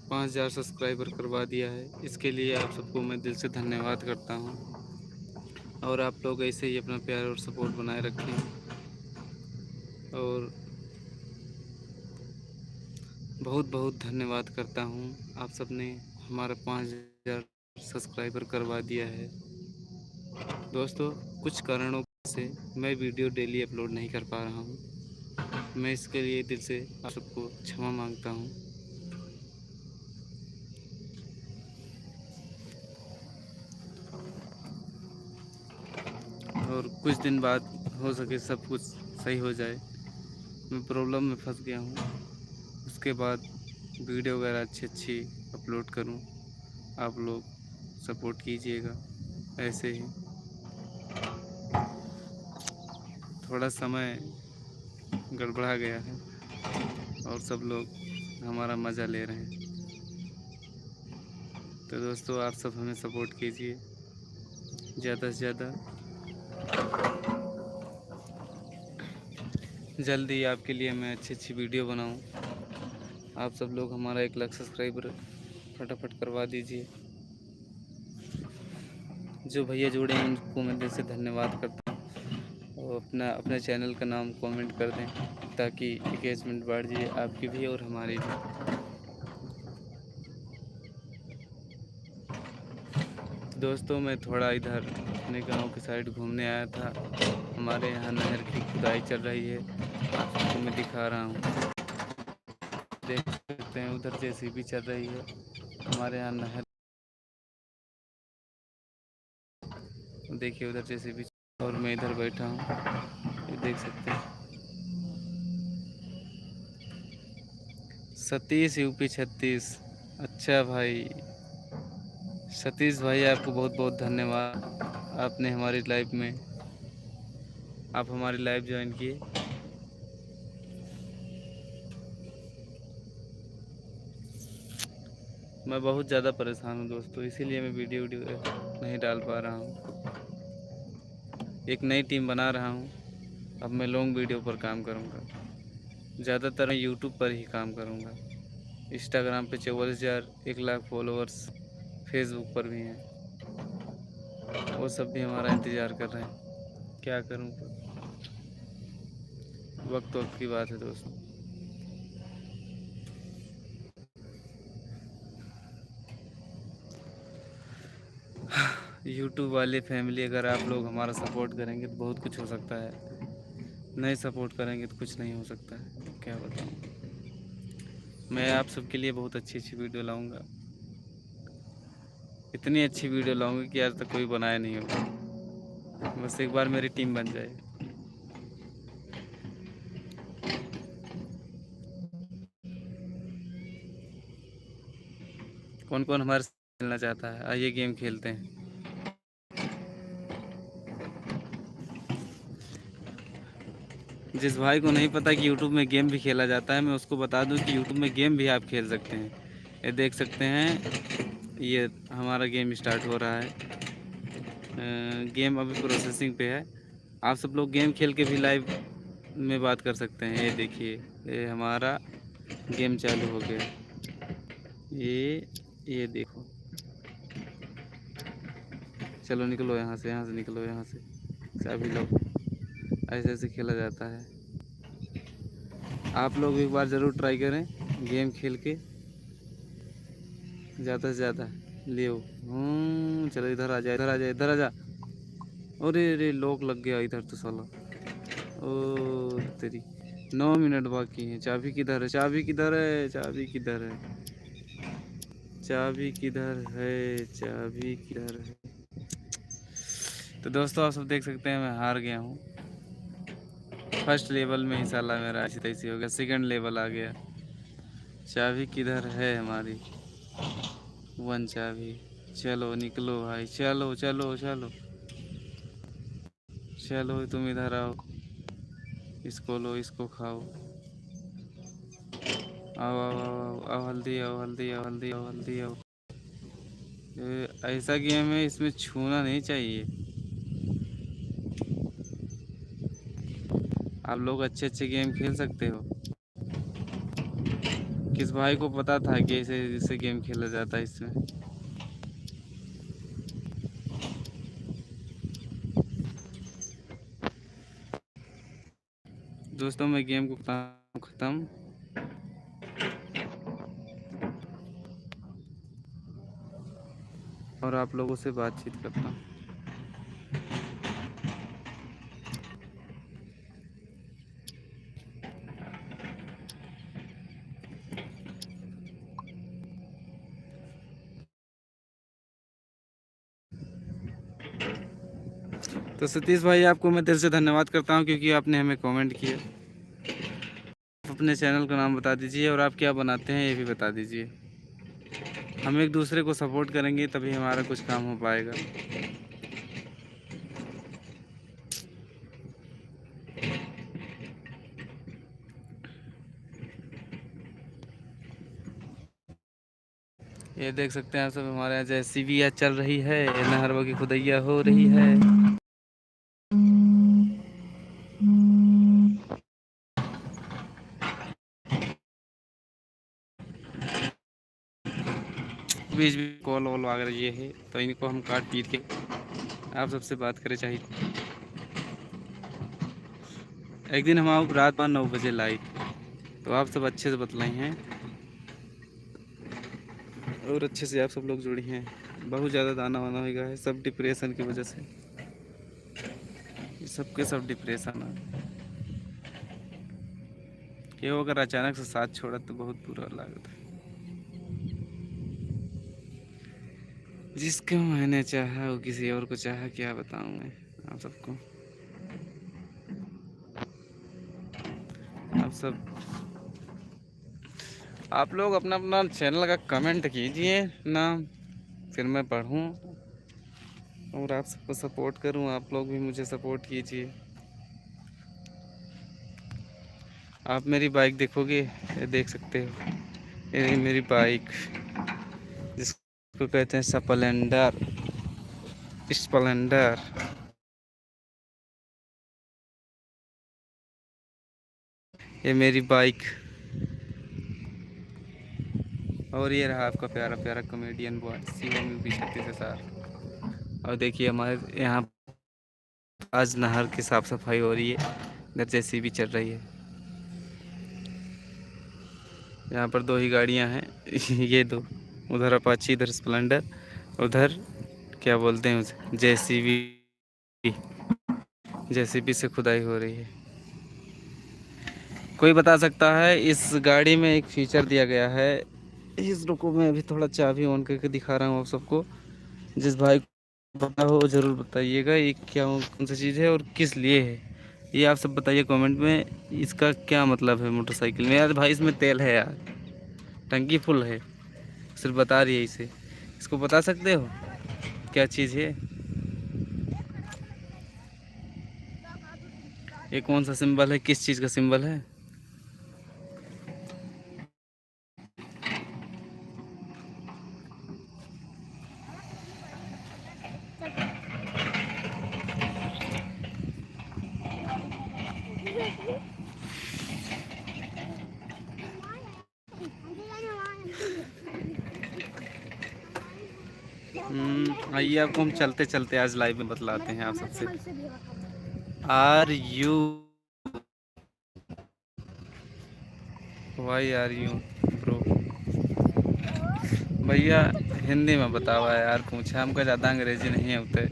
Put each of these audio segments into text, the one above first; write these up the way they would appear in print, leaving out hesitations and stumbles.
5000 subscriber करवा दिया है। इसके लिए आप सबको मैं दिल से धन्यवाद करता हूँ और आप लोग ऐसे ही अपना प्यार और सपोर्ट बनाए रखें। और बहुत बहुत धन्यवाद करता हूँ, आप सब ने हमारा 5000 सब्सक्राइबर करवा दिया है। दोस्तों, कुछ कारणों से मैं वीडियो डेली अपलोड नहीं कर पा रहा हूँ। मैं इसके लिए दिल से आप सबको क्षमा मांगता हूँ। और कुछ दिन बाद हो सके सब कुछ सही हो जाए। मैं प्रॉब्लम में फंस गया हूँ, उसके बाद वीडियो वगैरह अच्छी अच्छी अपलोड करूँ। आप लोग सपोर्ट कीजिएगा ऐसे ही। थोड़ा समय गड़बड़ा गया है और सब लोग हमारा मज़ा ले रहे हैं। तो दोस्तों, आप सब हमें सपोर्ट कीजिए ज़्यादा से ज़्यादा। जल्दी आपके लिए मैं अच्छी अच्छी वीडियो बनाऊं। आप सब लोग हमारा 1 लाख सब्सक्राइबर फटाफट करवा दीजिए। जो भैया जुड़े हैं उनको मैं दिल से धन्यवाद करता हूँ। और अपने चैनल का नाम कमेंट कर दें ताकि एंगेजमेंट बढ़ जाए आपकी भी और हमारी भी। दोस्तों, मैं थोड़ा इधर अपने गांव की साइड घूमने आया था। हमारे यहाँ नहर की खुदाई चल रही है, आप सबको मैं दिखा रहा हूँ। देख सकते हैं उधर जेसीबी चल रही है। हमारे यहाँ नहर, देखिए उधर जेसीबी। और मैं इधर बैठा हूँ, ये देख सकते हैं। सतीश यूपी 36। अच्छा भाई सतीश भाई, आपको बहुत बहुत धन्यवाद। आपने हमारी लाइफ में आप हमारी लाइफ ज्वाइन किए। मैं बहुत ज़्यादा परेशान हूँ दोस्तों, इसीलिए मैं वीडियो नहीं डाल पा रहा हूँ। एक नई टीम बना रहा हूँ। अब मैं लॉन्ग वीडियो पर काम करूँगा। ज़्यादातर मैं यूट्यूब पर ही काम करूँगा। इंस्टाग्राम पे 44,000 1 लाख फॉलोअर्स, फेसबुक पर भी हैं। वो सब भी हमारा इंतज़ार कर रहे हैं। क्या करूँ, वक्त वक्त की बात है दोस्तों। यूट्यूब वाली फैमिली, अगर आप लोग हमारा सपोर्ट करेंगे तो बहुत कुछ हो सकता है। नहीं सपोर्ट करेंगे तो कुछ नहीं हो सकता है। क्या बताऊँ, मैं आप सबके लिए बहुत अच्छी अच्छी वीडियो लाऊंगा। इतनी अच्छी वीडियो लाऊंगी कि आज तक कोई बनाया नहीं होगा। बस एक बार मेरी टीम बन जाए। कौन कौन हमारे साथ खेलना चाहता है, आइए गेम खेलते हैं। जिस भाई को नहीं पता कि यूट्यूब में गेम भी खेला जाता है, मैं उसको बता दूं कि यूट्यूब में गेम भी आप खेल सकते हैं। ये देख सकते हैं, ये हमारा गेम स्टार्ट हो रहा है। गेम अभी प्रोसेसिंग पे है। आप सब लोग गेम खेल के भी लाइव में बात कर सकते हैं। ये देखिए, ये हमारा गेम चालू हो गया। ये देखो, चलो निकलो यहाँ से, निकलो यहाँ से, चाबी लो। ऐसे ऐसे खेला जाता है। आप लोग एक बार ज़रूर ट्राई करें गेम खेल के ज़्यादा से ज़्यादा। लियो, चलो इधर आ जा, इधर आ जा, इधर आ जा। अरे अरे, लॉक लग गया इधर तो साला। ओ तेरी, 9 मिनट बाकी हैं। चाबी किधर है, चाबी किधर है, चाबी किधर है, चाबी किधर है, चाबी किधर है। तो दोस्तों, आप सब देख सकते हैं मैं हार गया हूँ। फर्स्ट लेवल में ही साला मेरा ऐसी तैसी हो गया। सेकंड लेवल आ गया। चाबी किधर है हमारी, 1 चाबी। चलो निकलो भाई, चलो चलो चलो चलो, तुम इधर आओ, इसको लो, इसको खाओ। आओ आओ आओ आओ आओ, हल्दी आओ, हल्दी आओ, हल्दी आओ, हल्दी आओ। ऐसा गेम है, इसमें छूना नहीं चाहिए। आप लोग अच्छे अच्छे गेम खेल सकते हो। किस भाई को पता था कि ऐसे गेम खेला जाता है इसमें। दोस्तों मैं गेम को ख़त्म और आप लोगों से बातचीत करता हूँ। तो सतीश भाई आपको मैं दिल से धन्यवाद करता हूँ क्योंकि आपने हमें कमेंट किया। अपने चैनल का नाम बता दीजिए और आप क्या बनाते हैं ये भी बता दीजिए। हम एक दूसरे को सपोर्ट करेंगे तभी हमारा कुछ काम हो पाएगा। ये देख सकते हैं आप सब, हमारे यहाँ JCB चल रही है, नहर की खुदैया हो रही है। बीच बीच कॉल वॉल आ रही है तो इनको हम काट पीट के आप सबसे बात करें चाहिए। एक दिन हम आओ रात 9 बजे लाइव, तो आप सब अच्छे से बतलाई हैं और अच्छे से आप सब लोग जुड़ी हैं। बहुत ज़्यादा दाना वाना हो गया है, सब डिप्रेशन की वजह से, सबके सब डिप्रेशन है। ये अगर अचानक से साथ छोड़ा तो बहुत बुरा लगता है। जिसको मैंने चाहा वो किसी और को चाहा, क्या बताऊं मैं आप सबको। आप सब आप लोग अपना अपना चैनल का कमेंट कीजिए ना, फिर मैं पढ़ूं और आप सबको सपोर्ट करूं। आप लोग भी मुझे सपोर्ट कीजिए। आप मेरी बाइक देखोगे, ये देख सकते हो, ये मेरी बाइक जिसको कहते हैं स्प्लेंडर। स्प्लेंडर ये मेरी बाइक। और ये रहा आपका प्यारा प्यारा कॉमेडियन बॉय शिवम यूपी छत्तीस सर। और देखिए हमारे यहाँ आज नहर की साफ़ सफाई हो रही है, इधर JCB चल रही है। यहाँ पर 2 ही गाड़ियाँ हैं ये 2, उधर अपाची, इधर स्प्लेंडर, उधर क्या बोलते हैं उसे JCB से खुदाई हो रही है। कोई बता सकता है इस गाड़ी में एक फीचर दिया गया है, इस रुको मैं अभी थोड़ा चाबी ऑन करके दिखा रहा हूँ आप सबको। जिस भाई को पता हो ज़रूर बताइएगा ये क्या कौन सी चीज़ है और किस लिए है, ये आप सब बताइए कमेंट में। इसका क्या मतलब है मोटरसाइकिल में? यार भाई इसमें तेल है यार, टंकी फुल है, सिर्फ बता रही है इसे। इसको बता सकते हो क्या चीज़ है? ये कौन सा सिंबल है, किस चीज़ का सिंबल है? आइए आपको हम चलते चलते आज लाइव में बतलाते हैं आप सबसे। Are you why are you bro? भैया हिंदी में बतावा यार, पूछा हमको, ज़्यादा अंग्रेजी नहीं होते।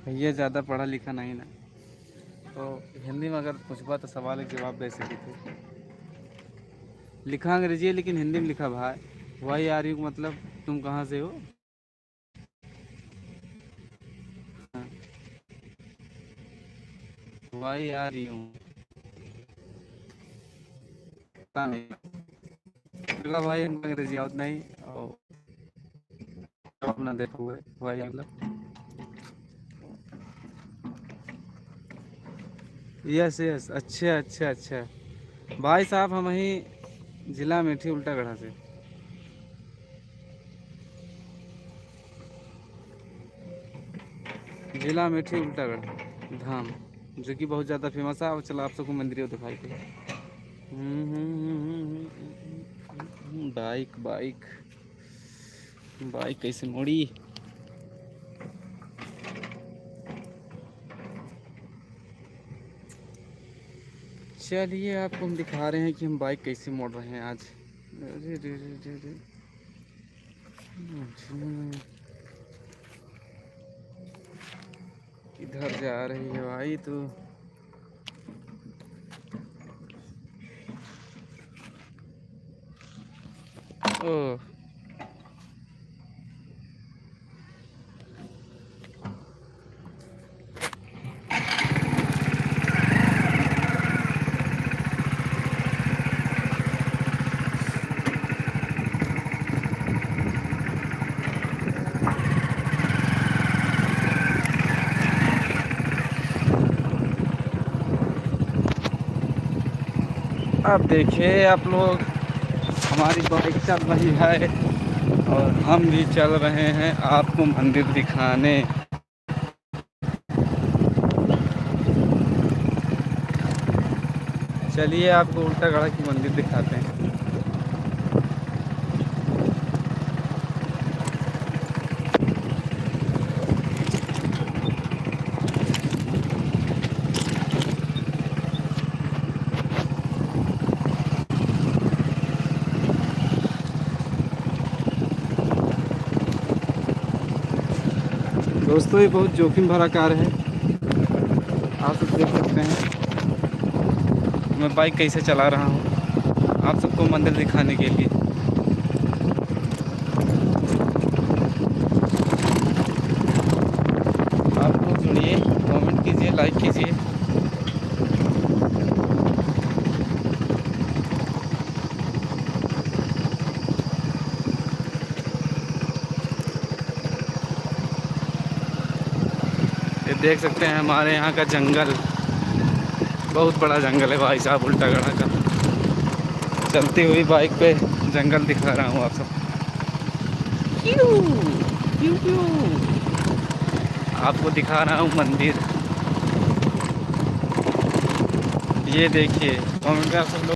भैया ज़्यादा पढ़ा लिखा नहीं ना, तो हिंदी में अगर पूछबा तो सवाल के जवाब दे सकी थे। लिखा अंग्रेजी है लेकिन हिंदी में लिखा भाई। वाई आर यू मतलब तुम कहाँ से हो? वाई आर यू पता नहीं भाई, हमको अंग्रेजी आउट नहीं और अपना देखो भाई मतलब। यस यस, अच्छा अच्छा अच्छा भाई साहब, हम ही जिला मेठी उल्टागढ़ा से। जिला अमेठी उल्टागढ़ धाम, जो कि बहुत ज़्यादा फेमस है। और चलो आप सबको मंदिर दिखाई दे। बाइक बाइक बाइक कैसे मोड़ी। चलिए आपको हम दिखा रहे हैं कि हम बाइक कैसे मोड़ रहे हैं आज। अरे रे रे रे रे। किधर जा रही है भाई तू। ओह अब देखिए आप लोग, हमारी बाइक चल रही है और हम भी चल रहे हैं आपको मंदिर दिखाने। चलिए आपको उल्टागढ़ की मंदिर दिखाते हैं। दोस्तों ये बहुत जोखिम भरा कार्य है, आप सब देख सकते हैं मैं बाइक कैसे चला रहा हूँ आप सबको मंदिर दिखाने के लिए। आप लोग जुड़िए, कमेंट कीजिए, लाइक कीजिए। ये देख सकते हैं हमारे यहाँ का जंगल, बहुत बड़ा जंगल है भाई साहब उल्टागढ़ का। चलती हुई बाइक पे जंगल दिखा रहा हूँ आप सब। आपको दिखा रहा हूँ मंदिर। ये देखिए कमेंट में आप सब लोग